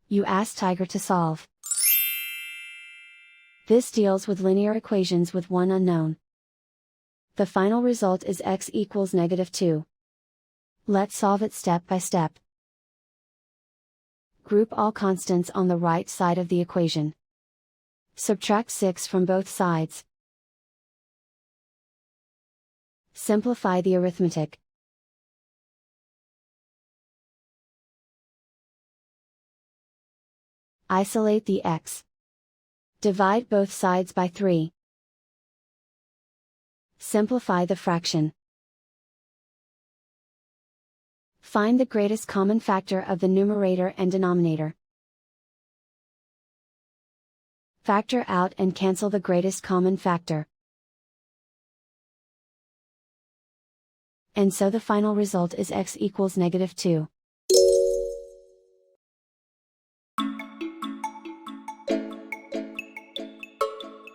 You ask Tiger to solve. This deals with linear equations with one unknown. The final result is x equals -2. Let's solve it step by step. Group all constants on the right side of the equation. Subtract 6 from both sides. Simplify the arithmetic. Isolate the x. Divide both sides by 3. Simplify the fraction. Find the greatest common factor of the numerator and denominator. Factor out and cancel the greatest common factor. And so the final result is x equals -2.